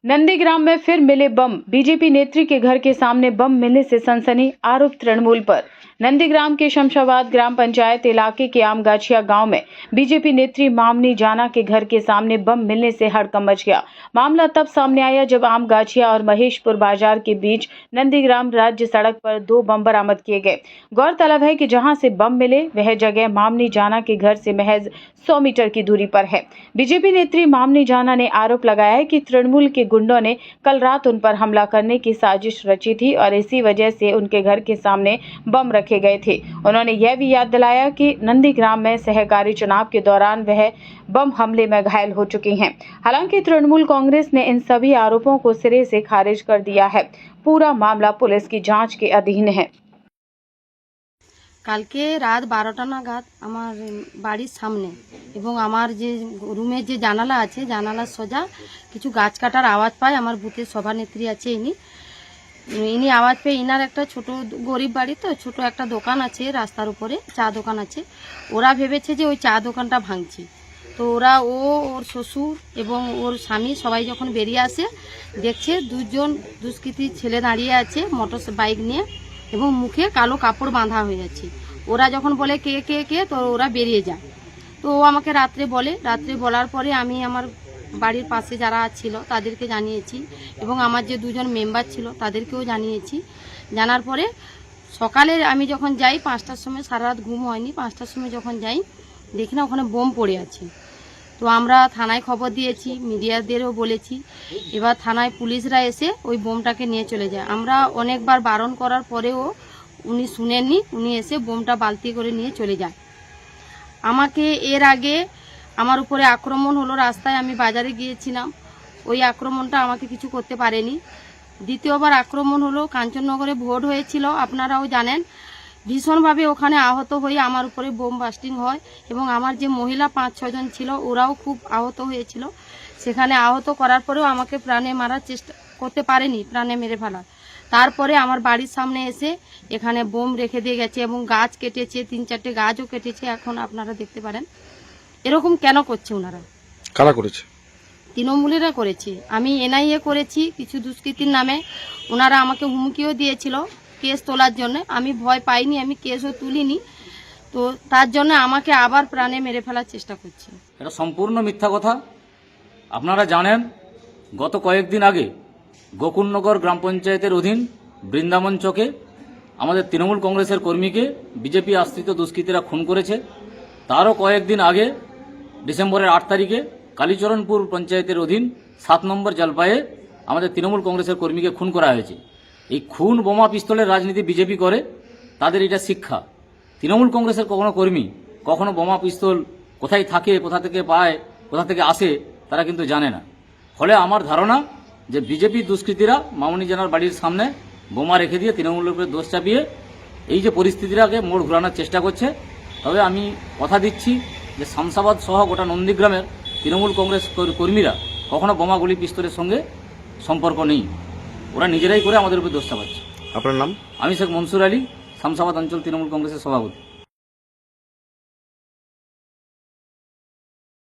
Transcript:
नंदीग्राम में फिर मिले बम। बीजेपी नेत्री के घर के सामने बम मिलने से सनसनी, आरोप तृणमूल पर। नंदीग्राम के शमशाबाद ग्राम पंचायत इलाके के आमगाछिया गांव में बीजेपी नेत्री मामनी जाना के घर के सामने बम मिलने से हड़कंप मच गया। मामला तब सामने आया जब आमगाछिया और महेशपुर बाजार के बीच नंदीग्राम राज्य सड़क पर 2 बम बरामद किए गए। गौरतलब है कि जहां से बम मिले वह जगह मामनी जाना के घर से महज 100 मीटर की दूरी पर है। बीजेपी नेत्री मामनी जाना ने आरोप लगाया है कि तृणमूल के गुंडों ने कल रात उन पर हमला करने की साजिश रची थी और इसी वजह से उनके घर के सामने बम रखे गए थे। उन्होंने यह भी याद दिलाया कि नंदीग्राम में सहकारी चुनाव के दौरान वह बम हमले में घायल हो चुकी हैं। हालांकि तृणमूल कांग्रेस ने इन सभी आरोपों को सिरे से खारिज कर दिया है। पूरा मामला पुलिस की जांच के अधीन है। কালকে রাত 12টা নাগাদ আমার বাড়ির সামনে এবং আমার যে রুমের যে জানালা আছে জানালার সোজা কিছু গাছ কাটার আওয়াজ পায়। আমার বুথের সভানেত্রী আছে ইনি আওয়াজ পেয়ে ইনার একটা ছোট গরিব বাড়ি তো ছোট একটা দোকান আছে রাস্তার উপরে চা দোকান আছে। ওরা ভেবেছে যে ওই চা দোকানটা ভাঙছি। তো ওরা ওর শ্বশুর এবং ওর স্বামী সবাই যখন বেরিয়ে আসে দেখছে দুজন দুষ্কৃতী ছেলে দাঁড়িয়ে আছে মোটর বাইক নিয়ে এবং মুখে কালো কাপড় বাঁধা হয়ে আছে। ওরা যখন বলে কে কে কে তো ওরা বেরিয়ে যায়। তো ও আমাকে রাত্রে বলার পরে আমি আমার বাড়ির পাশে যারা ছিল তাদেরকে জানিয়েছি এবং আমার যে 2জন মেম্বার ছিল তাদেরকেও জানিয়েছি। জানার পরে সকালে আমি যখন যাই 5টার সময়, সারা রাত ঘুম হয়নি, 5টার সময় যখন যাই দেখি না ওখানে বোম পড়ে আছে। তো আমরা থানায় খবর দিয়েছি, মিডিয়াদেরও বলেছি। এবার থানায় পুলিশরা এসে ওই বোমটাকে নিয়ে চলে যায়। আমরা অনেকবার বারণ করার পরেও উনি শুনেননি, উনি এসে বোমটা বালতি করে নিয়ে চলে যায়। আমাকে এর আগে আমার উপরে আক্রমণ হলো রাস্তায়, আমি বাজারে গিয়েছিলাম, ওই আক্রমণটা আমাকে কিছু করতে পারেনি। দ্বিতীয়বার আক্রমণ হলো কাঞ্চননগরে ভোট হয়েছিল, আপনারাও জানেন। ভীষণভাবে ওখানে আহত হয়ে আমার উপরে বোম বাস্টিং হয় এবং আমার যে মহিলা 5-6 জন ছিল ওরাও খুব আহত হয়েছিল। সেখানে আহত করার পরেও আমাকে প্রাণে মারার চেষ্টা করতে পারেনি, প্রাণে মেরে ফেলার। তারপরে আমার বাড়ির সামনে এসে এখানে বোম রেখে দিয়ে গেছে এবং গাছ কেটেছে, 3-4টে গাছও কেটেছে। এখন আপনারা দেখতে পারেন। এরকম কেন করছে ওনারা? কারা করেছে? তৃণমূলেরা করেছে। আমি এনআইএ করেছি কিছু দুষ্কৃতীর নামে। ওনারা আমাকে হুমকিও দিয়েছিল কেস তোলার জন্য। আমি ভয় পাইনি, আমি কেসও তুলিনি। তো তার জন্য আমাকে আবার প্রাণে মেরে ফেলার চেষ্টা করছে। এটা সম্পূর্ণ মিথ্যা কথা। আপনারা জানেন গত কয়েকদিন আগে গোকুলনগর গ্রাম পঞ্চায়েতের অধীন বৃন্দাবন চকে আমাদের তৃণমূল কংগ্রেসের কর্মীকে বিজেপি আশ্রিত দুষ্কৃতীরা খুন করেছে। তারও কয়েকদিন আগে ডিসেম্বরের 8 তারিখে কালীচরণপুর পঞ্চায়েতের অধীন 7 নম্বর জলপাইয়ে আমাদের তৃণমূল কংগ্রেসের কর্মীকে খুন করা হয়েছে। এই খুন বোমা পিস্তলের রাজনীতি বিজেপি করে, তাদের এটা শিক্ষা। তৃণমূল কংগ্রেসের কখনো কর্মী কখনো বোমা পিস্তল কোথায় থাকে, কোথা থেকে পায়, কোথা থেকে আসে তারা কিন্তু জানে না। ফলে আমার ধারণা যে বিজেপি দুষ্কৃতীরা মামনি জানার বাড়ির সামনে বোমা রেখে দিয়ে তৃণমূলের উপরে দোষ চাপিয়ে এই যে পরিস্থিতিটাকে মোড় ঘোরানোর চেষ্টা করছে। তবে আমি কথা দিচ্ছি যে শামসাবাদ সহ গোটা নন্দীগ্রামের তৃণমূল কংগ্রেস কর্মীরা কখনো বোমা গুলি পিস্তলের সঙ্গে সম্পর্ক নেই, ওরা নিজেরাই করে আমাদের উপরে দোষ চাপাচ্ছে। আপনার নাম? আমি শেখ মনসুর আলী, শামসাবাদ অঞ্চল তৃণমূল কংগ্রেসের সভাপতি।